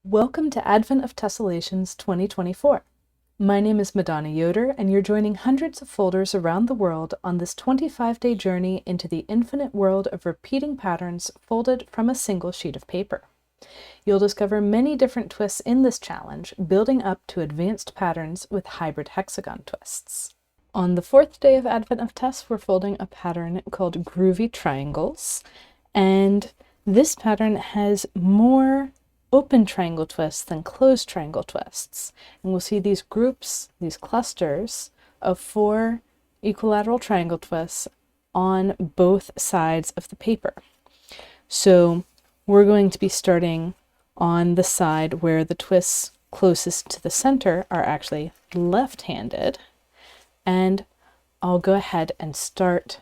Welcome to Advent of Tessellations 2024. My name is Madonna Yoder, and you're joining hundreds of folders around the world on this 25-day journey into the infinite world of repeating patterns folded from a single sheet of paper. You'll discover many different twists in this challenge, building up to advanced patterns with hybrid hexagon twists. On the fourth day of Advent of Tess, we're folding a pattern called Groovy Triangles, and this pattern has more open triangle twists than closed triangle twists. And we'll see these groups, these clusters of 4 equilateral triangle twists on both sides of the paper. So we're going to be starting on the side where the twists closest to the center are actually left-handed. And I'll go ahead and start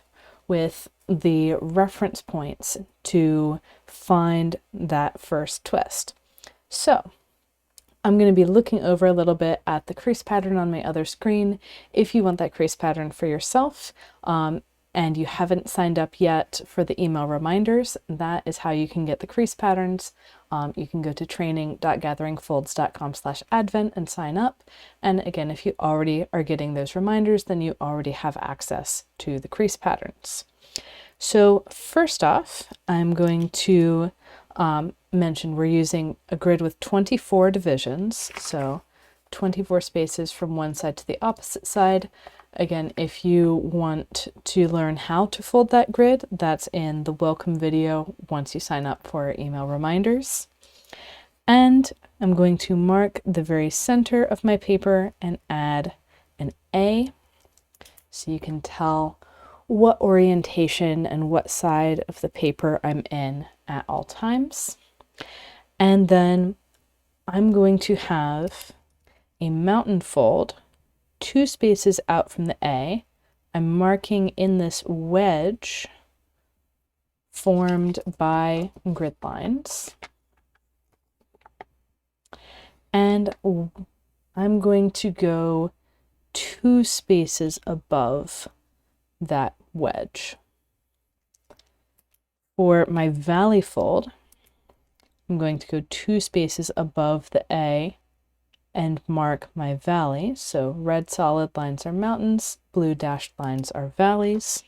with the reference points to find that first twist. So I'm going to be looking over a little bit at the crease pattern on my other screen. If you want that crease pattern for yourself, and you haven't signed up yet for the email reminders, that is how you can get the crease patterns. You can go to training.gatheringfolds.com/advent and sign up. And again, if you already are getting those reminders, then you already have access to the crease patterns. So first off, I'm going to mention we're using a grid with 24 divisions, so 24 spaces from one side to the opposite side. Again, if you want to learn how to fold that grid, that's in the welcome video once you sign up for email reminders. And I'm going to mark the very center of my paper and add an A, so you can tell what orientation and what side of the paper I'm in at all times. And then I'm going to have a mountain fold 2 spaces out from the A. I'm marking in this wedge formed by grid lines. And I'm going to go 2 spaces above that wedge. For my valley fold, I'm going to go 2 spaces above the A and mark my valley. So red solid lines are mountains, blue dashed lines are valleys.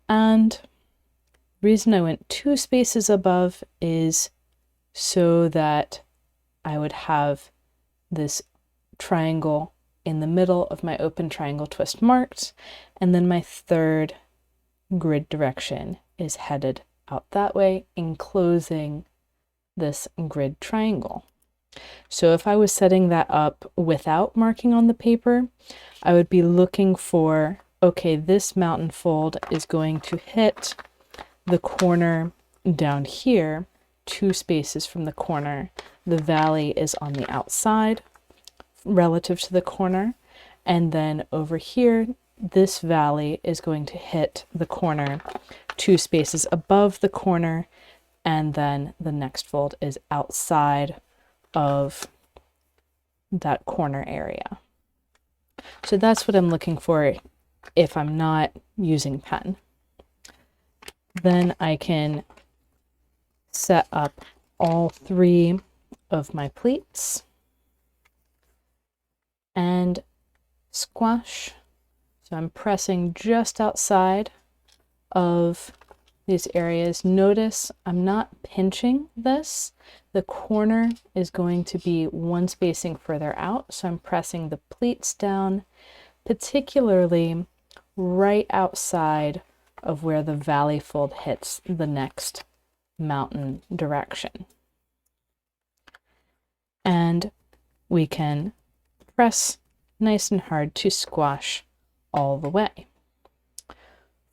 And the reason I went 2 spaces above is so that I would have this triangle in the middle of my open triangle twist marked, and then my third grid direction is headed out that way, enclosing this grid triangle. So if I was setting that up without marking on the paper, I would be looking for, okay, this mountain fold is going to hit the corner down here, 2 spaces from the corner. The valley is on the outside relative to the corner, and then over here this valley is going to hit the corner 2 spaces above the corner, and then the next fold is outside of that corner area. So that's what I'm looking for if I'm not using pen. Then I can set up all 3 of my pleats and squash. So I'm pressing just outside of these areas. Notice I'm not pinching this. The corner is going to be 1 spacing further out, so I'm pressing the pleats down, particularly right outside of where the valley fold hits the next mountain direction. And we can press nice and hard to squash all the way.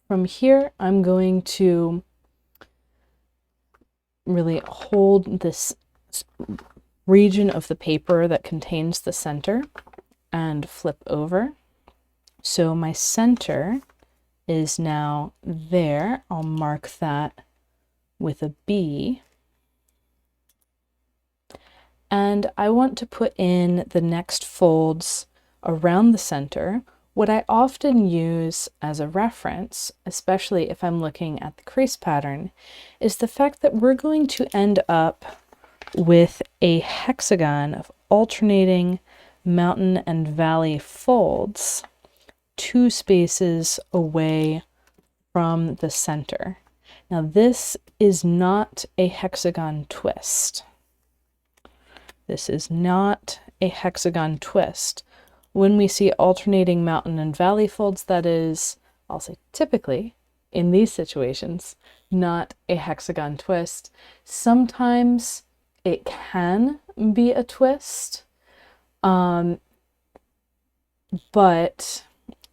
From here, I'm going to really hold this region of the paper that contains the center and flip over. So my center is now there. I'll mark that with a B. And I want to put in the next folds around the center. What I often use as a reference, especially if I'm looking at the crease pattern, is the fact that we're going to end up with a hexagon of alternating mountain and valley folds 2 spaces away from the center. Now this is not a hexagon twist. This is not a hexagon twist. When we see alternating mountain and valley folds, that is, I'll say typically, in these situations, not a hexagon twist. Sometimes it can be a twist, but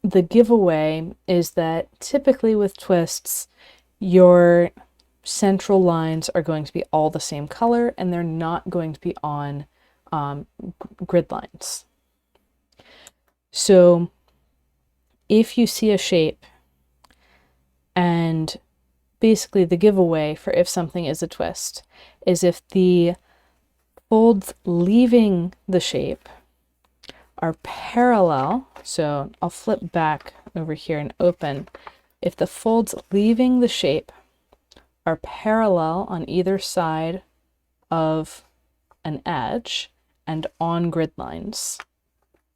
the giveaway is that typically with twists, your central lines are going to be all the same color and they're not going to be on grid lines. So if you see a shape, and basically the giveaway for if something is a twist is if the folds leaving the shape are parallel. So I'll flip back over here and open. If the folds leaving the shape are parallel on either side of an edge and on grid lines,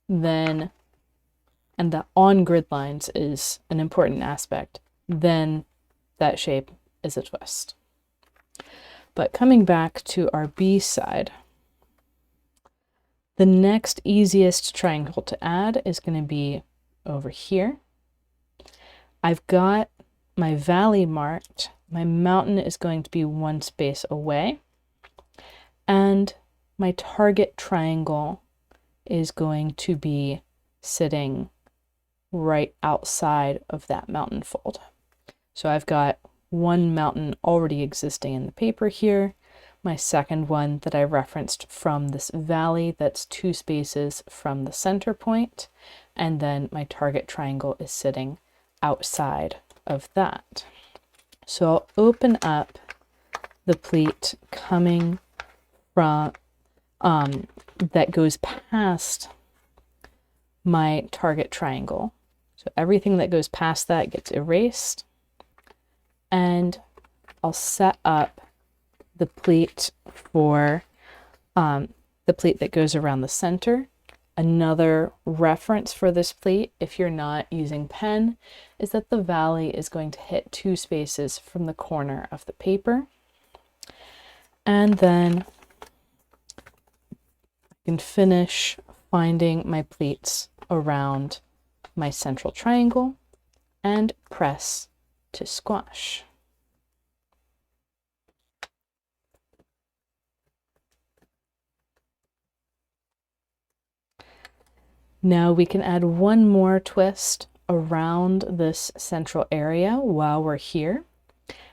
then, and the on grid lines is an important aspect, then that shape is a twist. But coming back to our B side, the next easiest triangle to add is going to be over here. I've got my valley marked. My mountain is going to be 1 space away. And my target triangle is going to be sitting right outside of that mountain fold. So I've got one mountain already existing in the paper here. My second one that I referenced from this valley that's 2 spaces from the center point. And then my target triangle is sitting outside of that. So I'll open up the pleat coming from, that goes past my target triangle. So everything that goes past that gets erased. And I'll set up the pleat for the pleat that goes around the center. Another reference for this pleat, if you're not using pen, is that the valley is going to hit 2 spaces from the corner of the paper. And then I can finish finding my pleats around my central triangle and press to squash. Now we can add one more twist around this central area while we're here,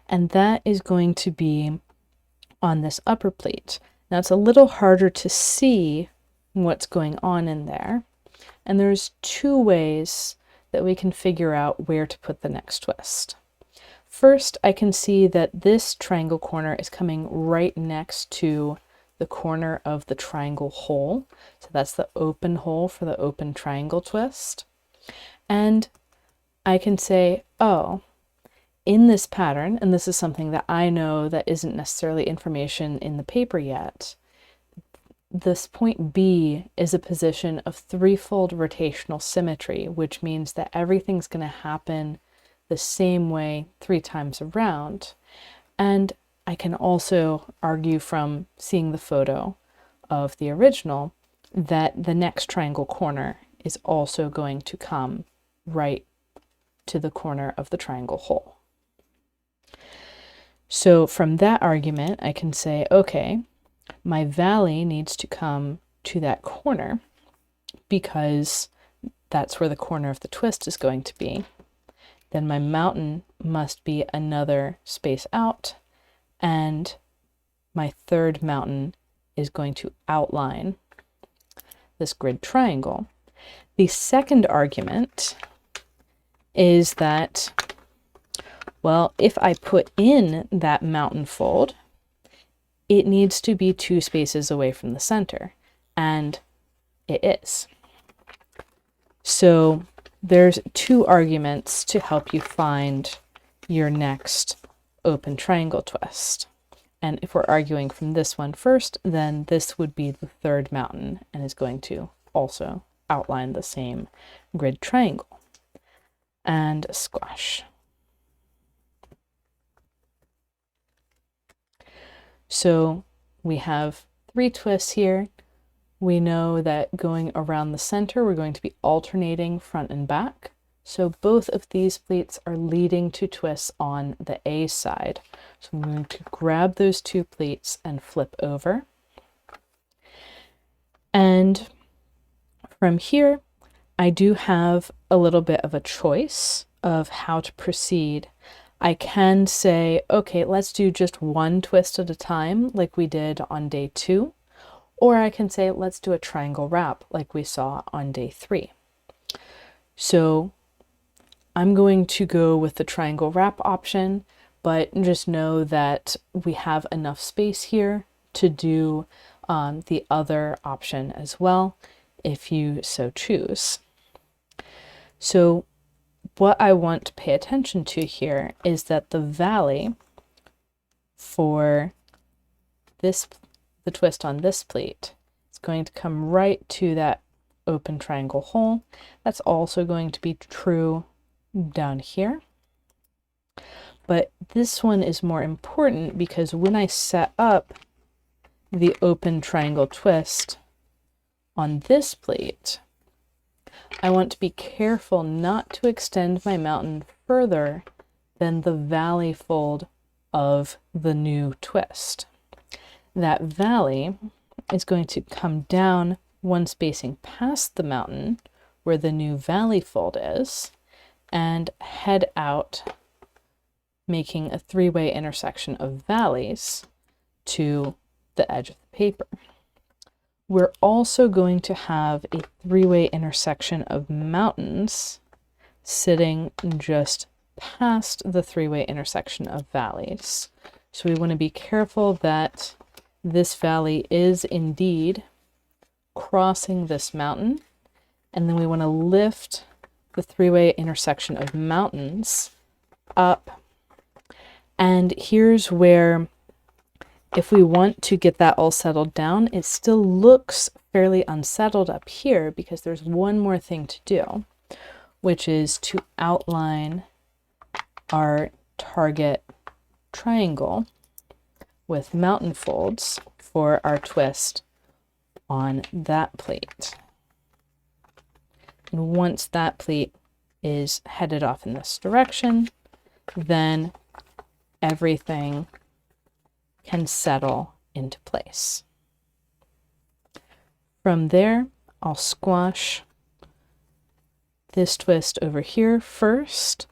and that is going to be on this upper pleat. Now it's a little harder to see what's going on in there, and there's 2 ways that we can figure out where to put the next twist. First, I can see that this triangle corner is coming right next to the corner of the triangle hole. So that's the open hole for the open triangle twist. And I can say, oh, in this pattern, and this is something that I know that isn't necessarily information in the paper yet, this point B is a position of 3-fold rotational symmetry, which means that everything's going to happen the same way 3 times around. And I can also argue from seeing the photo of the original that the next triangle corner is also going to come right to the corner of the triangle hole. So from that argument, I can say, okay, my valley needs to come to that corner because that's where the corner of the twist is going to be. Then my mountain must be another space out, and my third mountain is going to outline this grid triangle. The second argument is that, well, if I put in that mountain fold, it needs to be 2 spaces away from the center, and it is. So there's 2 arguments to help you find your next open triangle twist. And if we're arguing from this one first, then this would be the third mountain and is going to also outline the same grid triangle. And squash. So we have 3 twists here. We know that going around the center, we're going to be alternating front and back. So both of these pleats are leading to twists on the A side. So I'm going to grab those 2 pleats and flip over. And from here, I do have a little bit of a choice of how to proceed. I can say, okay, let's do just 1 twist at a time, like we did on day 2. Or I can say, let's do a triangle wrap, like we saw on day 3. So I'm going to go with the triangle wrap option, but just know that we have enough space here to do the other option as well, if you so choose. So what I want to pay attention to here is that the valley for this, the twist on this pleat, is going to come right to that open triangle hole. That's also going to be true down here. But this one is more important because when I set up the open triangle twist on this pleat, I want to be careful not to extend my mountain further than the valley fold of the new twist. That valley is going to come down 1 spacing past the mountain where the new valley fold is and head out, making a 3-way intersection of valleys to the edge of the paper. We're also going to have a 3-way intersection of mountains sitting just past the 3-way intersection of valleys. So we want to be careful that this valley is indeed crossing this mountain, and then we want to lift the 3-way intersection of mountains up. And here's where, if we want to get that all settled down, it still looks fairly unsettled up here because there's one more thing to do, which is to outline our target triangle with mountain folds for our twist on that pleat. And once that pleat is headed off in this direction, then everything can settle into place. From there, I'll squash this twist over here first.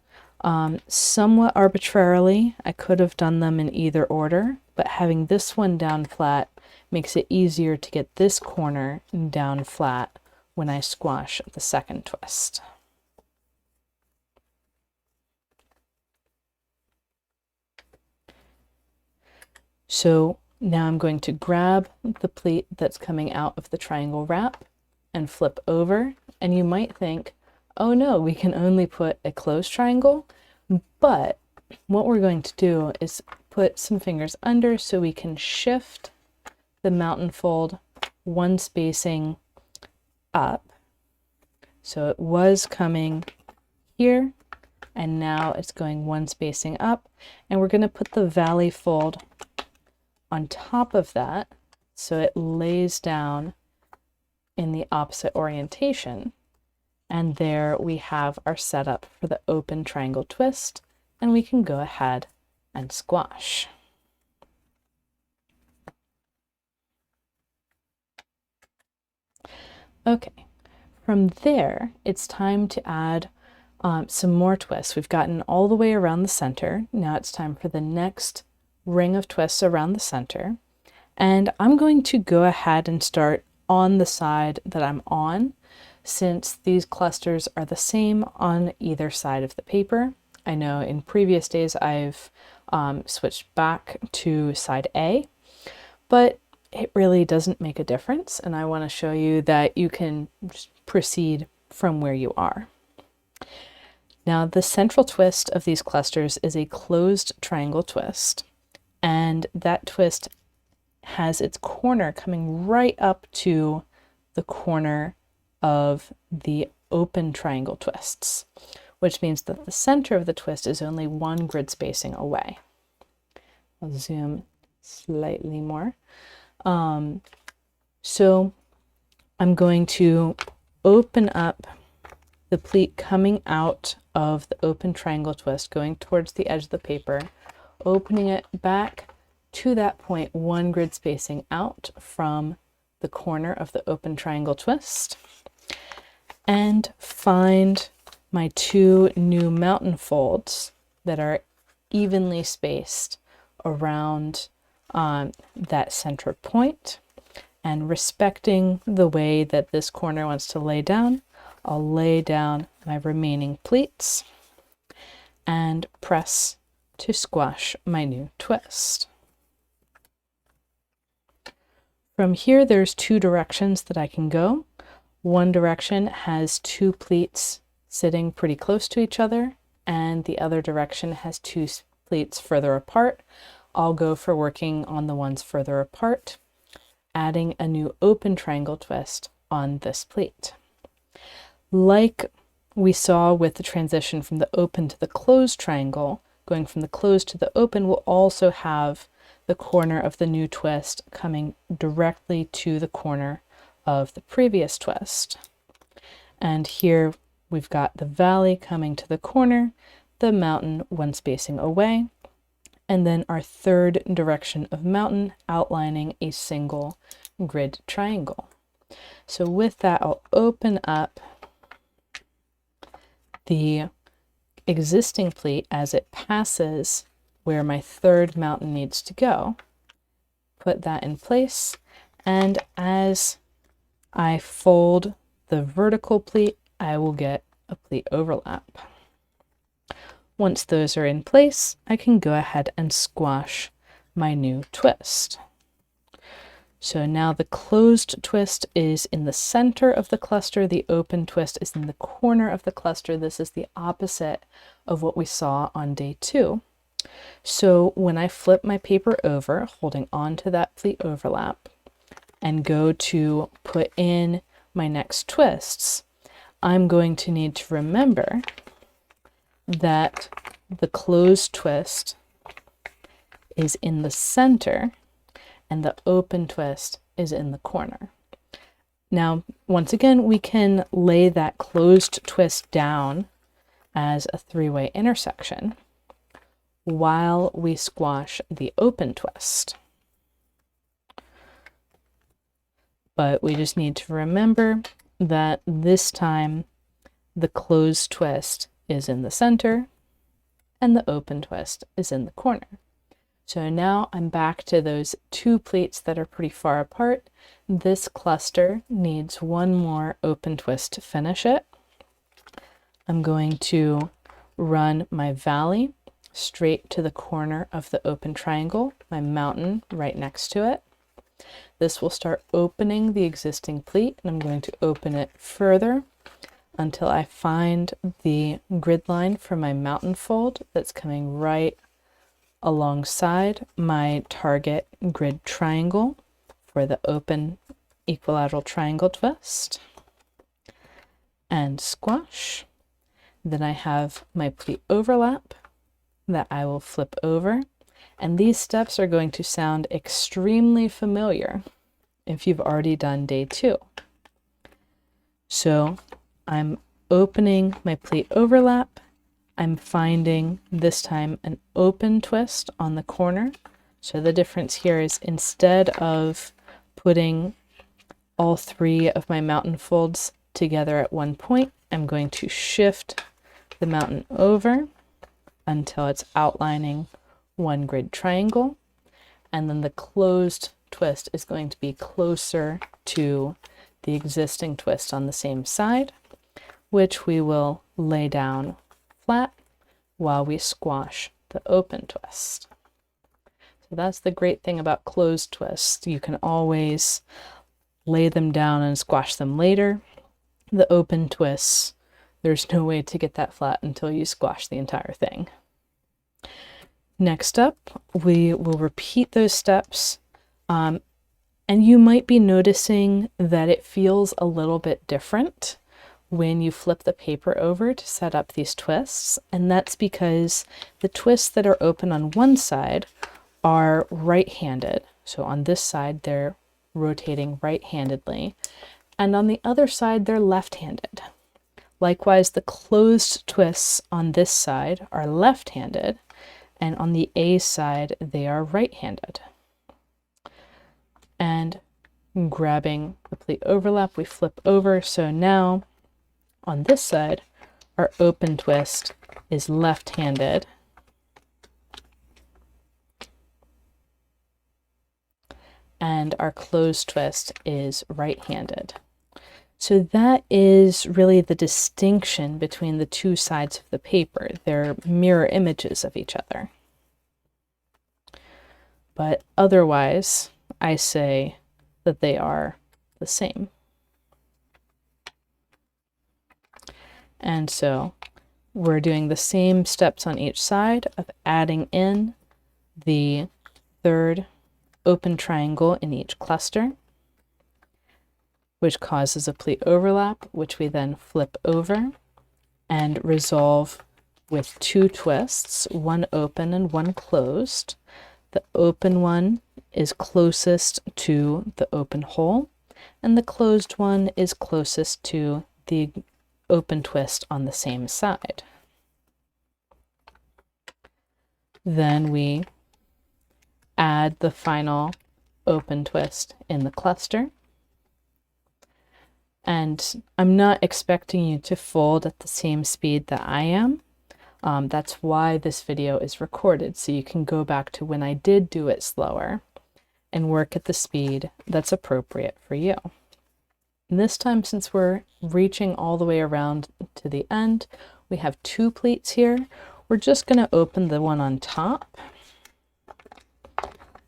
Somewhat arbitrarily, I could have done them in either order, but having this one down flat makes it easier to get this corner down flat when I squash the second twist. So now I'm going to grab the pleat that's coming out of the triangle wrap and flip over. And you might think, oh no, we can only put a closed triangle. But what we're going to do is put some fingers under so we can shift the mountain fold 1 spacing up. So it was coming here, and now it's going 1 spacing up. And we're going to put the valley fold on top of that so it lays down in the opposite orientation. And there we have our setup for the open triangle twist, and we can go ahead and squash. Okay, from there, it's time to add some more twists. We've gotten all the way around the center. Now it's time for the next ring of twists around the center. And I'm going to go ahead and start on the side that I'm on, since these clusters are the same on either side of the paper. I know in previous days I've switched back to side A, but it really doesn't make a difference, and I want to show you that you can just proceed from where you are. Now the central twist of these clusters is a closed triangle twist, and that twist has its corner coming right up to the corner of the open triangle twists, which means that the center of the twist is only one grid spacing away. I'll zoom slightly more. So I'm going to open up the pleat coming out of the open triangle twist, going towards the edge of the paper, opening it back to that point, one grid spacing out from the corner of the open triangle twist, and find my two new mountain folds that are evenly spaced around that center point. And respecting the way that this corner wants to lay down, I'll lay down my remaining pleats and press to squash my new twist. From here, there's two directions that I can go. One direction has two pleats sitting pretty close to each other, and the other direction has two pleats further apart. I'll go for working on the ones further apart, adding a new open triangle twist on this pleat. Like we saw with the transition from the open to the closed triangle, going from the closed to the open will also have the corner of the new twist coming directly to the corner of the previous twist. And here we've got the valley coming to the corner, the mountain one spacing away, and then our third direction of mountain outlining a single grid triangle. So with that, I'll open up the existing pleat as it passes where my third mountain needs to go, put that in place, and as I fold the vertical pleat, I will get a pleat overlap. Once those are in place, I can go ahead and squash my new twist. So now the closed twist is in the center of the cluster, the open twist is in the corner of the cluster. This is the opposite of what we saw on day 2. So when I flip my paper over, holding on to that pleat overlap, and go to put in my next twists, I'm going to need to remember that the closed twist is in the center and the open twist is in the corner. Now, once again, we can lay that closed twist down as a three-way intersection while we squash the open twist. But we just need to remember that this time the closed twist is in the center and the open twist is in the corner. So now I'm back to those two pleats that are pretty far apart. This cluster needs one more open twist to finish it. I'm going to run my valley straight to the corner of the open triangle, my mountain right next to it. This will start opening the existing pleat, and I'm going to open it further until I find the grid line for my mountain fold that's coming right alongside my target grid triangle for the open equilateral triangle twist, and squash. Then I have my pleat overlap that I will flip over, and these steps are going to sound extremely familiar if you've already done day 2. So I'm opening my pleat overlap, I'm finding this time an open twist on the corner. So the difference here is instead of putting all 3 of my mountain folds together at one point, I'm going to shift the mountain over until it's outlining one grid triangle, and then the closed twist is going to be closer to the existing twist on the same side, which we will lay down flat while we squash the open twist. So that's the great thing about closed twists. You can always lay them down and squash them later. The open twists, there's no way to get that flat until you squash the entire thing. Next up, we will repeat those steps, and you might be noticing that it feels a little bit different when you flip the paper over to set up these twists, and that's because the twists that are open on one side are right-handed. So on this side, they're rotating right-handedly, and on the other side, they're left-handed. Likewise, the closed twists on this side are left-handed, and on the A side, they are right-handed. And grabbing the pleat overlap, we flip over. So now on this side, our open twist is left-handed, and our closed twist is right-handed. So that is really the distinction between the two sides of the paper. They're mirror images of each other. But otherwise, I say that they are the same. And so we're doing the same steps on each side of adding in the third open triangle in each cluster, which causes a pleat overlap, which we then flip over and resolve with two twists, one open and one closed. The open one is closest to the open hole, and the closed one is closest to the open twist on the same side. Then we add the final open twist in the cluster. And I'm not expecting you to fold at the same speed that I am. That's why this video is recorded, so you can go back to when I did do it slower and work at the speed that's appropriate for you. And this time, since we're reaching all the way around to the end, we have two pleats here. We're just going to open the one on top,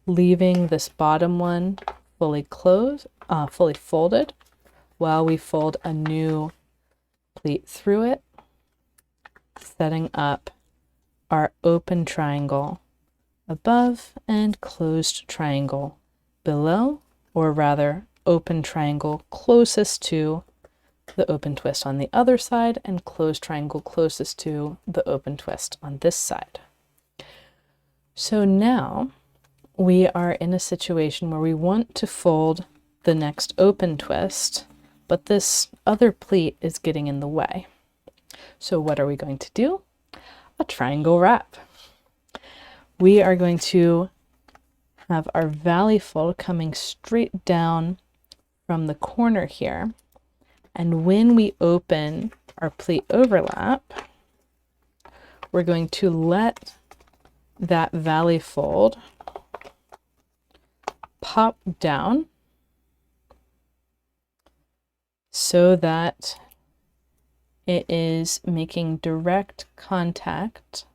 leaving this bottom one fully folded, while we fold a new pleat through it, setting up our open triangle above and closed triangle below, or rather open triangle closest to the open twist on the other side and closed triangle closest to the open twist on this side. So now we are in a situation where we want to fold the next open twist, but this other pleat is getting in the way. So what are we going to do? A triangle wrap. We are going to have our valley fold coming straight down from the corner here. And when we open our pleat overlap, we're going to let that valley fold pop down so that it is making direct contact.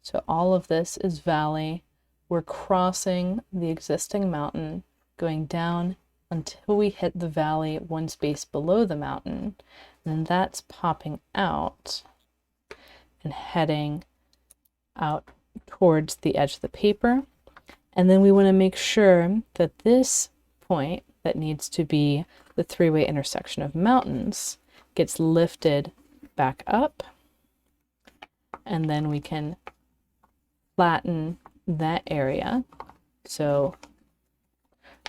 So all of this is valley. We're crossing the existing mountain, going down until we hit the valley one space below the mountain, and that's popping out and heading out towards the edge of the paper. And then we want to make sure that this point that needs to be the three-way intersection of mountains gets lifted back up, and then we can flatten that area. So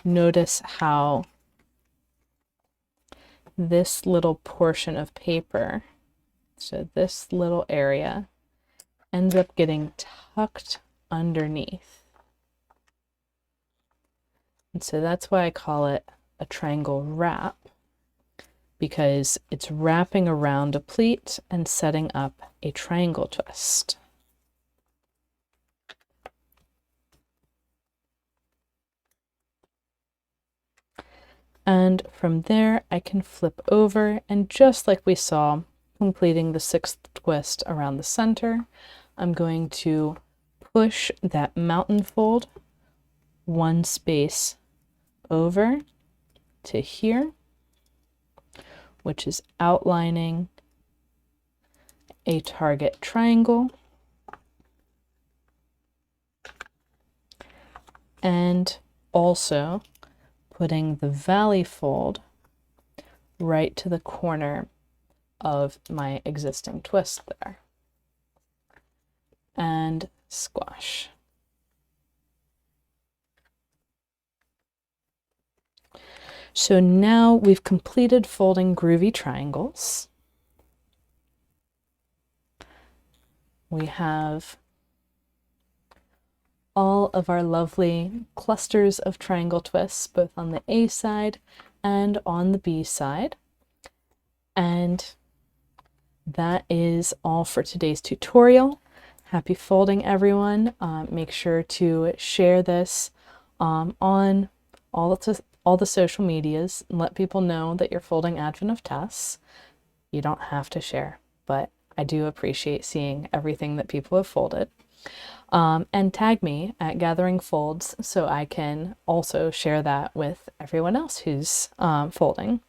notice how this little portion of paper, so this little area, ends up getting tucked underneath. And so that's why I call it a triangle wrap, because it's wrapping around a pleat and setting up a triangle twist. And from there, I can flip over, and just like we saw, completing the sixth twist around the center, I'm going to push that mountain fold one space over to here, which is outlining a target triangle. and also putting the valley fold right to the corner of my existing twist there. And squash. So now we've completed folding groovy triangles. We have all of our lovely clusters of triangle twists, both on the A side and on the B side. And that is all for today's tutorial. Happy folding, everyone. Make sure to share this on all the social medias and let people know that you're folding Advent of Tess. You don't have to share, but I do appreciate seeing everything that people have folded. And tag me at Gathering Folds so I can also share that with everyone else who's folding.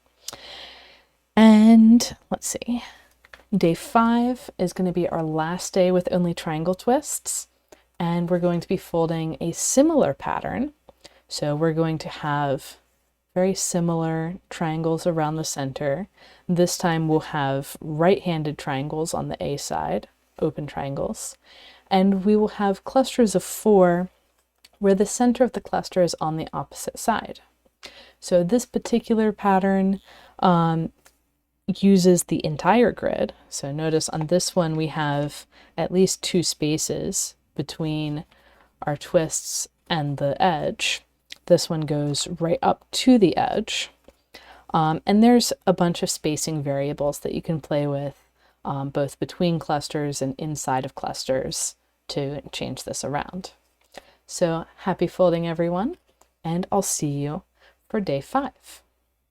And let's see, day 5 is going to be our last day with only triangle twists, and we're going to be folding a similar pattern. So we're going to have very similar triangles around the center. This time we'll have right-handed triangles on the A side, open triangles, and we will have clusters of 4 where the center of the cluster is on the opposite side. So this particular pattern uses the entire grid. So notice on this one we have at least 2 spaces between our twists and the edge. This one goes right up to the edge. And there's a bunch of spacing variables that you can play with, both between clusters and inside of clusters, to change this around. So happy folding, everyone, and I'll see you for day 5.